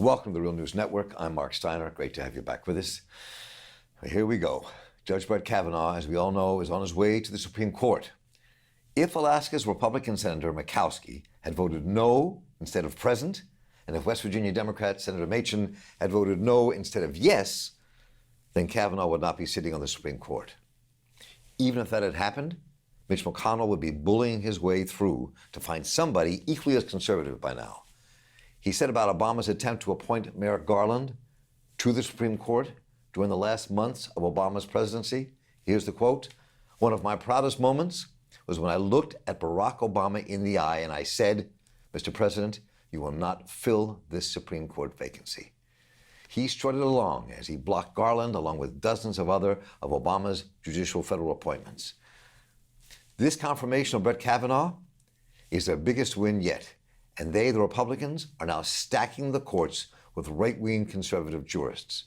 Welcome to the Real News Network. I'm Marc Steiner. Great to have you back with us. Here we go. Judge Brett Kavanaugh, as we all know, is on his way to the Supreme Court. If Alaska's Republican Senator Murkowski had voted no instead of present, and if West Virginia Democrat Senator Machen had voted no instead of yes, then Kavanaugh would not be sitting on the Supreme Court. Even if that had happened, Mitch McConnell would be bullying his way through to find somebody equally as conservative by now. He said about Obama's attempt to appoint Merrick Garland to the Supreme Court during the last months of Obama's presidency. Here's the quote: "One of my proudest moments was when I looked at Barack Obama in the eye and I said, Mr. President, you will not fill this Supreme Court vacancy." He strutted along as he blocked Garland along with dozens of other of Obama's judicial federal appointments. This confirmation of Brett Kavanaugh is their biggest win yet. And they, the Republicans, are now stacking the courts with right-wing conservative jurists.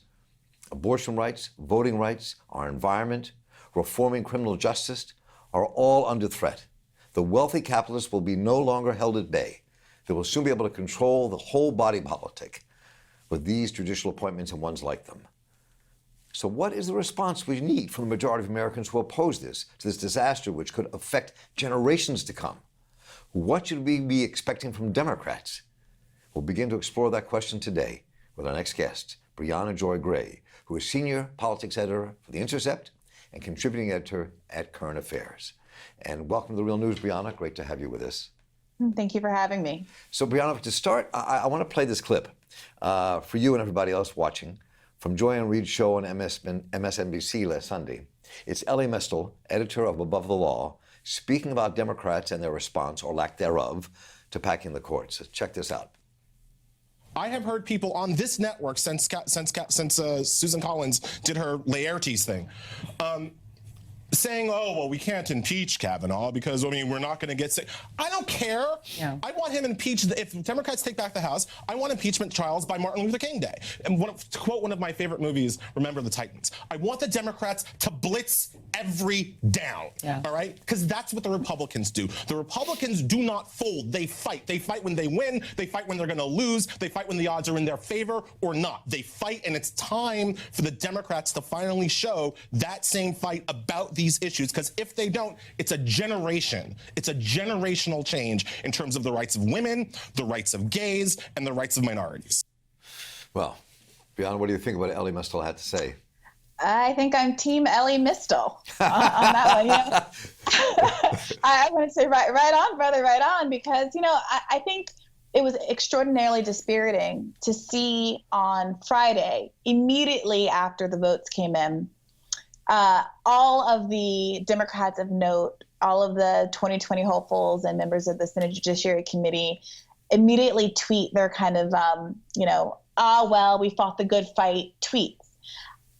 Abortion rights, voting rights, our environment, reforming criminal justice are all under threat. The wealthy capitalists will be no longer held at bay. They will soon be able to control the whole body politic with these judicial appointments and ones like them. So what is the response we need from the majority of Americans who oppose this, to this disaster which could affect generations to come? What should we be expecting from Democrats? We'll begin to explore that question today with our next guest, Briahna Joy Gray, who is senior politics editor for The Intercept and contributing editor at Current Affairs. And welcome to The Real News, Briahna. Great to have you with us. Thank you for having me. So, Briahna, to start, I want to play this clip for you and everybody else watching from Joy and Reid's show on MSNBC last Sunday. It's Elie Mystal, editor of Above the Law, speaking about Democrats and their response, or lack thereof, to packing the courts. So check this out. I have heard people on this network since Susan Collins did her Laertes thing, saying, oh, well, we can't impeach Kavanaugh because, I mean, we're not going to get sick. I don't care. Yeah. I want him impeached. If Democrats take back the House, I want impeachment trials by Martin Luther King Day. And to quote one of my favorite movies, Remember the Titans, I want the Democrats to blitz every down, all right? Because that's what the Republicans do. The Republicans do not fold. They fight. They fight when they win. They fight when they're going to lose. They fight when the odds are in their favor or not. They fight, and it's time for the Democrats to finally show that same fight about these issues, because if they don't, it's a generation. It's a generational change in terms of the rights of women, the rights of gays, and the rights of minorities. Well, Briahna, what do you think about what Elie Mystal had to say? I think I'm Team Elie Mystal on that one. You know, I want to say right on, brother, right on, because I think it was extraordinarily dispiriting to see on Friday, immediately after the votes came in, all of the Democrats of note, all of the 2020 hopefuls and members of the Senate Judiciary Committee immediately tweet their kind of, well, we fought the good fight tweets.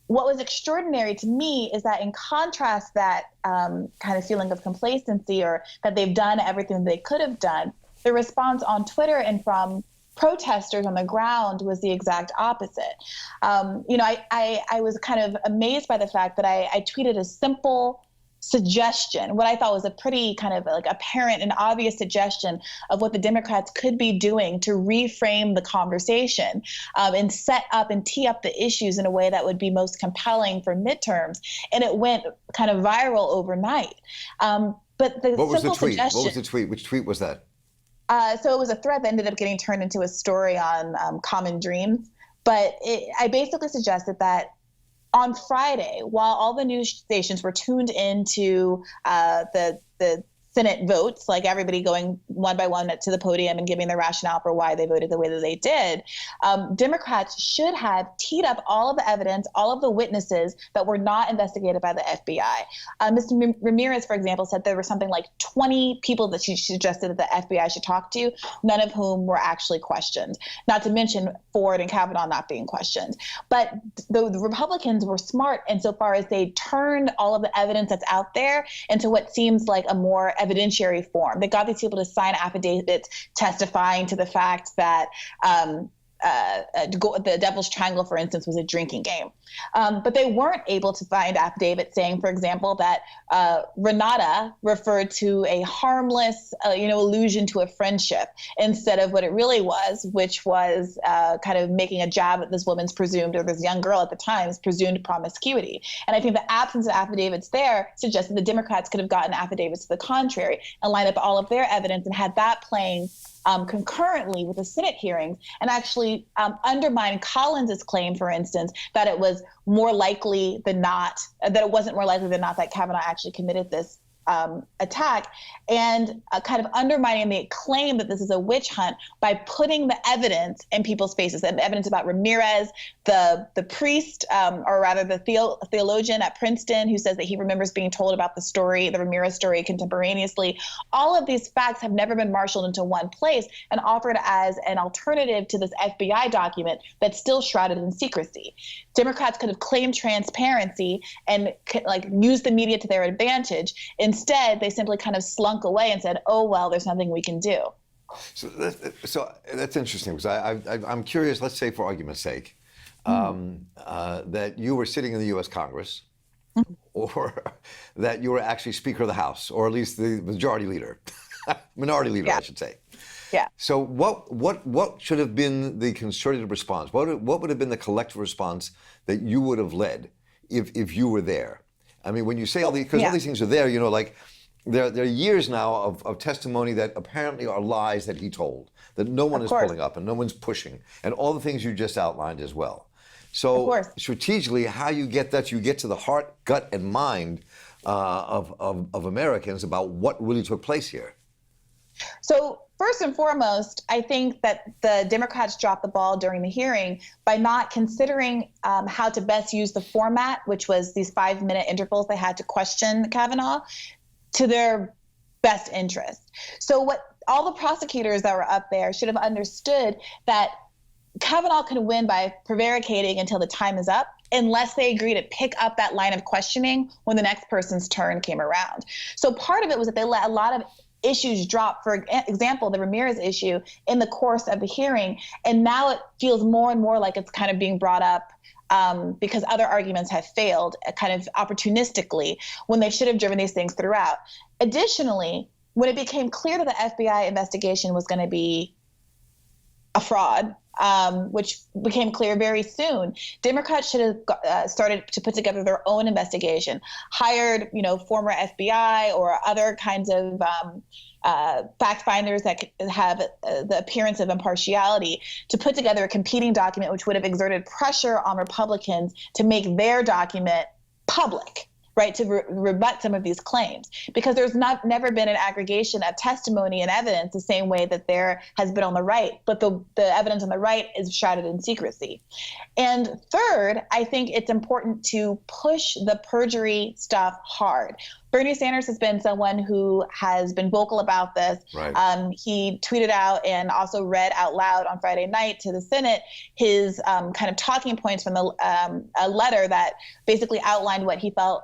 What was extraordinary to me is that in contrast that kind of feeling of complacency, or that they've done everything they could have done, the response on Twitter and from protesters on the ground was the exact opposite. I was kind of amazed by the fact that I tweeted a simple suggestion, what I thought was a pretty kind of like apparent and obvious suggestion of what the Democrats could be doing to reframe the conversation and set up and tee up the issues in a way that would be most compelling for midterms. And it went kind of viral overnight. But the What was the simple tweet? suggestion, What was the tweet? Which tweet was that? So it was a thread that ended up getting turned into a story on Common Dreams. But I basically suggested that on Friday, while all the news stations were tuned into the Senate votes, like everybody going one by one to the podium and giving their rationale for why they voted the way that they did, Democrats should have teed up all of the evidence, all of the witnesses that were not investigated by the FBI. Mr. Ramirez, for example, said there were something like 20 people that she suggested that the FBI should talk to, none of whom were actually questioned, not to mention Ford and Kavanaugh not being questioned. But the Republicans were smart insofar as they turned all of the evidence that's out there into what seems like a more evidentiary form. They got these people to sign affidavits testifying to the fact that the Devil's Triangle, for instance, was a drinking game. But they weren't able to find affidavits saying, for example, that Renata referred to a harmless, allusion to a friendship instead of what it really was, which was kind of making a jab at this woman's presumed, or this young girl at the time's presumed promiscuity. And I think the absence of affidavits there suggests that the Democrats could have gotten affidavits to the contrary and lined up all of their evidence and had that playing concurrently with the Senate hearings, and actually undermine Collins's claim, for instance, that it was more likely than not, that it wasn't more likely than not that Kavanaugh actually committed this attack, and kind of undermining the claim that this is a witch hunt by putting the evidence in people's faces, and the evidence about Ramirez, the priest, or rather the theologian at Princeton who says that he remembers being told about the Ramirez story contemporaneously. All of these facts have never been marshaled into one place and offered as an alternative to this FBI document that's still shrouded in secrecy. Democrats could have claimed transparency and used the media to their advantage. Instead, they simply kind of slunk away and said, oh, well, there's nothing we can do. So that's interesting, because I'm curious, let's say for argument's sake, that you were sitting in the U.S. Congress, or that you were actually Speaker of the House, or at least the majority leader, minority leader, I should say. Yeah. So what should have been the concerted response? What would have been the collective response that you would have led if you were there? I mean, when you say all these, because all these things are there, there are years now of testimony that apparently are lies that he told, that no one is pulling up and no one's pushing, and all the things you just outlined as well. So strategically, how you get that, you get to the heart, gut, and mind of Americans about what really took place here. So first and foremost, I think that the Democrats dropped the ball during the hearing by not considering how to best use the format, which was these 5-minute intervals they had to question Kavanaugh, to their best interest. So what all the prosecutors that were up there should have understood that Kavanaugh could win by prevaricating until the time is up, unless they agree to pick up that line of questioning when the next person's turn came around. So part of it was that they let a lot of issues drop, for example, the Ramirez issue, in the course of the hearing. And now it feels more and more like it's kind of being brought up because other arguments have failed kind of opportunistically when they should have driven these things throughout. Additionally, when it became clear that the FBI investigation was going to be a fraud, which became clear very soon, Democrats should have started to put together their own investigation, hired, former FBI or other kinds of fact finders that have the appearance of impartiality to put together a competing document, which would have exerted pressure on Republicans to make their document public, right, to rebut some of these claims, because there's never been an aggregation of testimony and evidence the same way that there has been on the right, but the evidence on the right is shrouded in secrecy. And third, I think it's important to push the perjury stuff hard. Bernie Sanders has been someone who has been vocal about this. Right. He tweeted out and also read out loud on Friday night to the Senate his kind of talking points from a letter that basically outlined what he felt,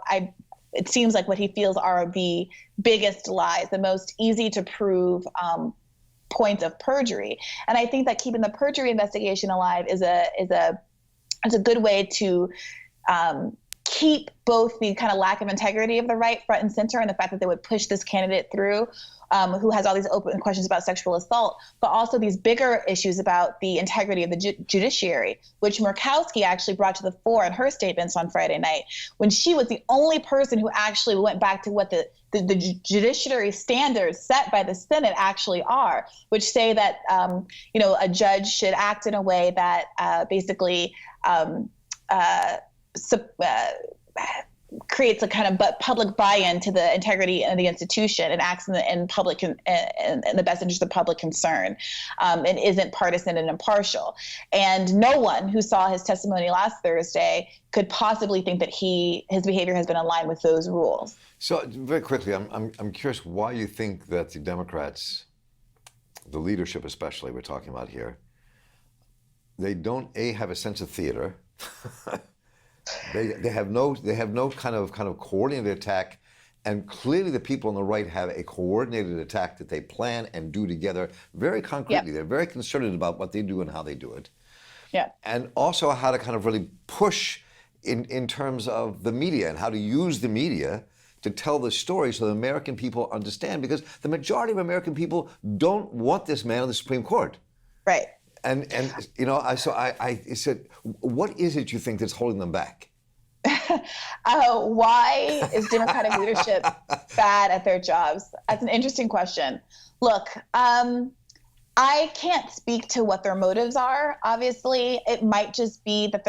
it seems like what he feels are the biggest lies, the most easy to prove points of perjury. And I think that keeping the perjury investigation alive is a good way to keep both the kind of lack of integrity of the right front and center, and the fact that they would push this candidate through who has all these open questions about sexual assault, but also these bigger issues about the integrity of the judiciary, which Murkowski actually brought to the fore in her statements on Friday night, when she was the only person who actually went back to what the judiciary standards set by the Senate actually are, which say that a judge should act in a way that basically creates a kind of public buy-in to the integrity of the institution and acts in the best interest of public concern, and isn't partisan and impartial. And no one who saw his testimony last Thursday could possibly think that his behavior has been in line with those rules. So very quickly, I'm curious why you think that the Democrats, the leadership especially we're talking about here, they don't have a sense of theater. They have no kind of coordinated attack, and clearly the people on the right have a coordinated attack that they plan and do together very concretely. Yep. They're very concerted about what they do and how they do it. Yeah. And also how to kind of really push in terms of the media and how to use the media to tell the story so the American people understand, because the majority of American people don't want this man on the Supreme Court. Right. And you know, I said, what is it you think that's holding them back? Why is Democratic leadership bad at their jobs? That's an interesting question. Look, I can't speak to what their motives are. Obviously, it might just be that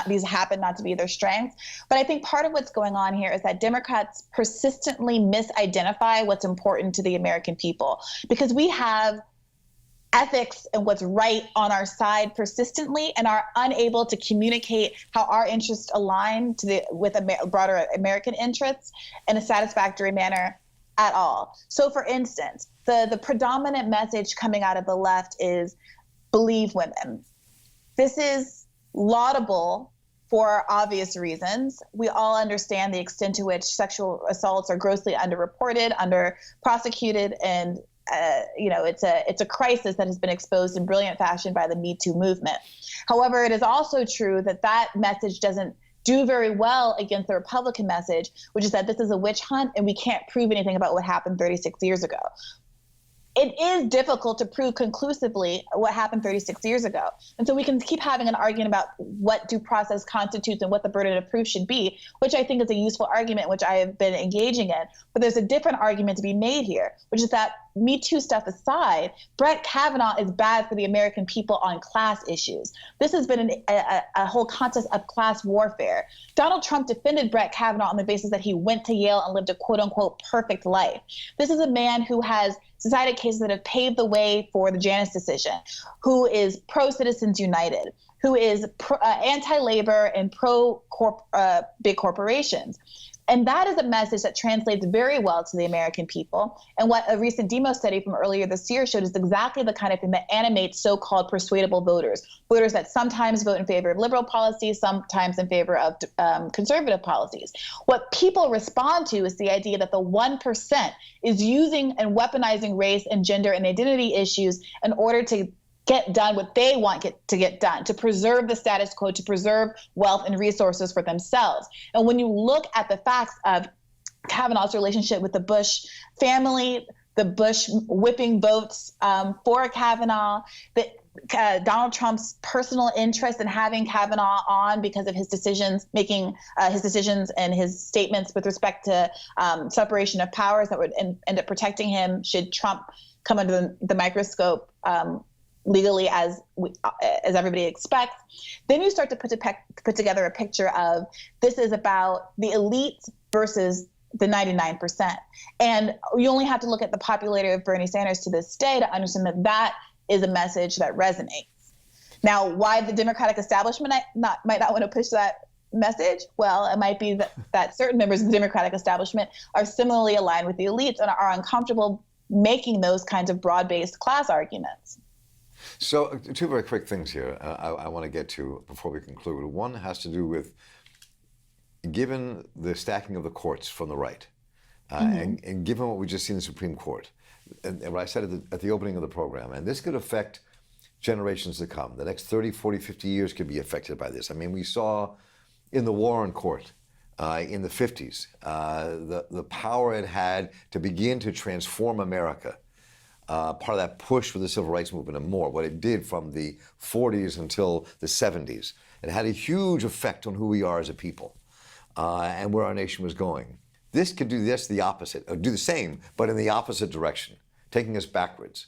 these happen not to be their strengths. But I think part of what's going on here is that Democrats persistently misidentify what's important to the American people, because we have ethics and what's right on our side persistently and are unable to communicate how our interests align with broader American interests in a satisfactory manner at all. So for instance, the predominant message coming out of the left is believe women. This is laudable for obvious reasons. We all understand the extent to which sexual assaults are grossly underreported, under-prosecuted, and it's a crisis that has been exposed in brilliant fashion by the Me Too movement. However, it is also true that message doesn't do very well against the Republican message, which is that this is a witch hunt and we can't prove anything about what happened 36 years ago. It is difficult to prove conclusively what happened 36 years ago. And so we can keep having an argument about what due process constitutes and what the burden of proof should be, which I think is a useful argument, which I have been engaging in. But there's a different argument to be made here, which is that Me Too stuff aside, Brett Kavanaugh is bad for the American people on class issues. This has been a whole contest of class warfare. Donald Trump defended Brett Kavanaugh on the basis that he went to Yale and lived a quote unquote perfect life. This is a man who has decided cases that have paved the way for the Janus decision, who is pro-Citizens United, who is anti-labor and pro-big corporations. And that is a message that translates very well to the American people. And what a recent Demo study from earlier this year showed is exactly the kind of thing that animates so-called persuadable voters that sometimes vote in favor of liberal policies, sometimes in favor of conservative policies. What people respond to is the idea that the 1% is using and weaponizing race and gender and identity issues in order to get done what they want to get done, to preserve the status quo, to preserve wealth and resources for themselves. And when you look at the facts of Kavanaugh's relationship with the Bush family, the Bush whipping votes for Kavanaugh, Donald Trump's personal interest in having Kavanaugh on because of his decisions, making his decisions and his statements with respect to separation of powers that would end up protecting him should Trump come under the microscope legally as everybody expects, then you start to put together a picture of this is about the elites versus the 99%. And you only have to look at the popularity of Bernie Sanders to this day to understand that is a message that resonates. Now, why the Democratic establishment might not want to push that message? Well, it might be that certain members of the Democratic establishment are similarly aligned with the elites and are uncomfortable making those kinds of broad-based class arguments. So two very quick things here I want to get to before we conclude. One has to do with, given the stacking of the courts from the right, and given what we just seen in the Supreme Court, and what I said at the opening of the program, and this could affect generations to come. The next 30, 40, 50 years could be affected by this. I mean, we saw in the Warren Court in the 50s, the power it had to begin to transform America. Part of that push for the civil rights movement and more, what it did from the 40s until the 70s. It had a huge effect on who we are as a people and where our nation was going. This could do the opposite, or do the same, but in the opposite direction, taking us backwards.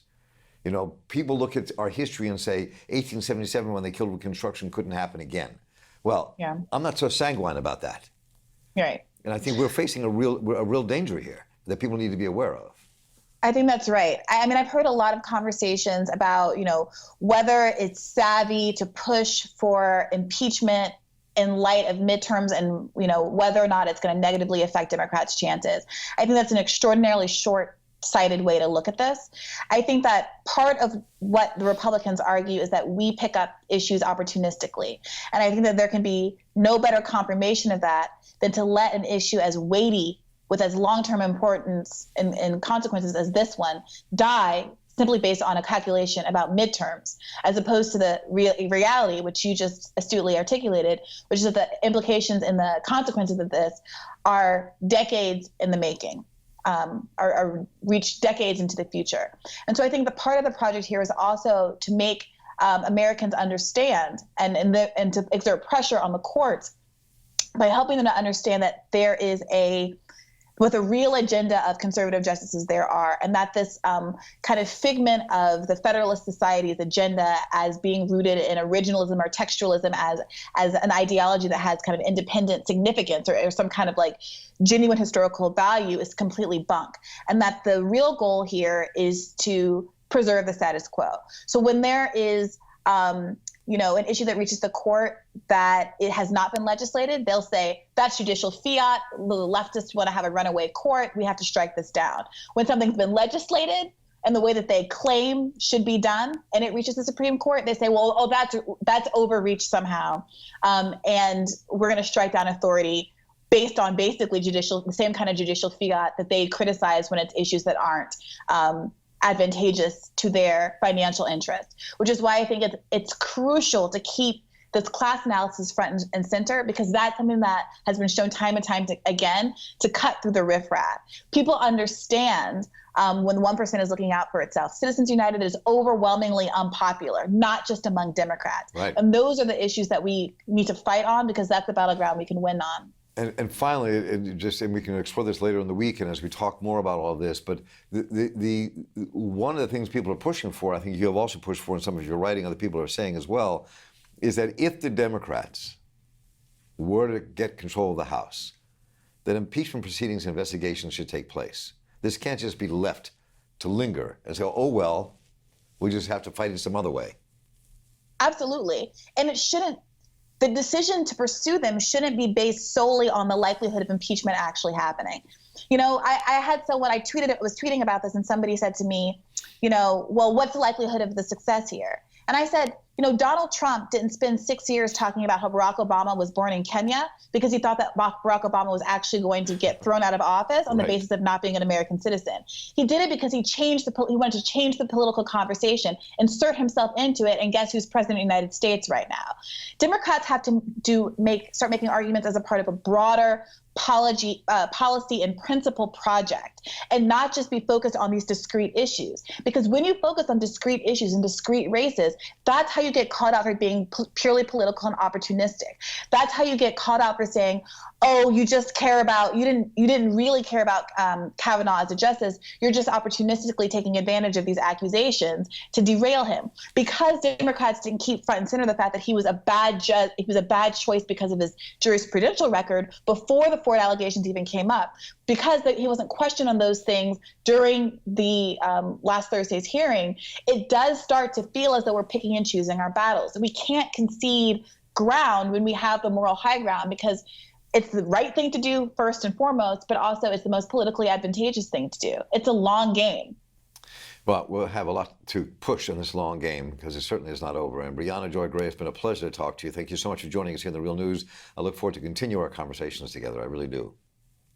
You know, people look at our history and say 1877 when they killed Reconstruction couldn't happen again. Well, yeah. I'm not so sanguine about that. Right. And I think we're facing a real danger here that people need to be aware of. I think that's right. I mean, I've heard a lot of conversations about, whether it's savvy to push for impeachment in light of midterms and, whether or not it's going to negatively affect Democrats' chances. I think that's an extraordinarily short-sighted way to look at this. I think that part of what the Republicans argue is that we pick up issues opportunistically. And I think that there can be no better confirmation of that than to let an issue as weighty with as long-term importance and consequences as this one die simply based on a calculation about midterms, as opposed to the reality, which you just astutely articulated, which is that the implications and the consequences of this are decades in the making, are reach decades into the future. And so I think the part of the project here is also to make Americans understand and to exert pressure on the courts by helping them to understand that there is with a real agenda of conservative justices there are, and that this kind of figment of the Federalist Society's agenda as being rooted in originalism or textualism as an ideology that has kind of independent significance or some kind of like genuine historical value is completely bunk. And that the real goal here is to preserve the status quo. So when there is an issue that reaches the court that it has not been legislated, they'll say that's judicial fiat. The leftists want to have a runaway court. We have to strike this down. When something's been legislated and the way that they claim should be done, and it reaches the Supreme Court, they say, well, that's overreach somehow, and we're going to strike down authority based on basically the same kind of judicial fiat that they criticize when it's issues that aren't advantageous to their financial interest, which is why I think it's crucial to keep this class analysis front and center, because that's something that has been shown time and time again to cut through the riffraff. People understand when 1% is looking out for itself. Citizens United is overwhelmingly unpopular, not just among Democrats. Right. And those are the issues that we need to fight on, because that's the battleground we can win on. And finally, and we can explore this later in the week and as we talk more about all of this, but the one of the things people are pushing for, I think you have also pushed for in some of your writing, other people are saying as well, is that if the Democrats were to get control of the House, that impeachment proceedings and investigations should take place. This can't just be left to linger and say, oh, well, we just have to fight it some other way. Absolutely. And it shouldn't. The decision to pursue them shouldn't be based solely on the likelihood of impeachment actually happening. I had someone, was tweeting about this, and somebody said to me, well, what's the likelihood of the success here? And I said, Donald Trump didn't spend 6 years talking about how Barack Obama was born in Kenya because he thought that Barack Obama was actually going to get thrown out of office on the basis of not being an American citizen. He did it because he wanted to change the political conversation, insert himself into it, and guess who's president of the United States right now? Democrats have to start making arguments as a part of a broader policy and principle project, and not just be focused on these discrete issues. Because when you focus on discrete issues and discrete races, that's how you get caught out for being purely political and opportunistic. That's how you get caught out for saying, oh, you didn't really care about Kavanaugh as a justice. You're just opportunistically taking advantage of these accusations to derail him. Because Democrats didn't keep front and center the fact that he was a bad judge, he was a bad choice because of his jurisprudential record before the Ford allegations even came up, because he wasn't questioned on those things during the last Thursday's hearing, it does start to feel as though we're picking and choosing our battles. We can't concede ground when we have the moral high ground, because it's the right thing to do first and foremost, but also it's the most politically advantageous thing to do. It's a long game. Well, we'll have a lot to push in this long game, because it certainly is not over. And Briahna Joy Gray, it's been a pleasure to talk to you. Thank you so much for joining us here in The Real News. I look forward to continue our conversations together. I really do.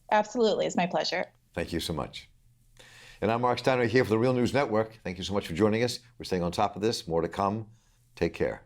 Absolutely. It's my pleasure. Thank you so much. And I'm Marc Steiner here for The Real News Network. Thank you so much for joining us. We're staying on top of this. More to come. Take care.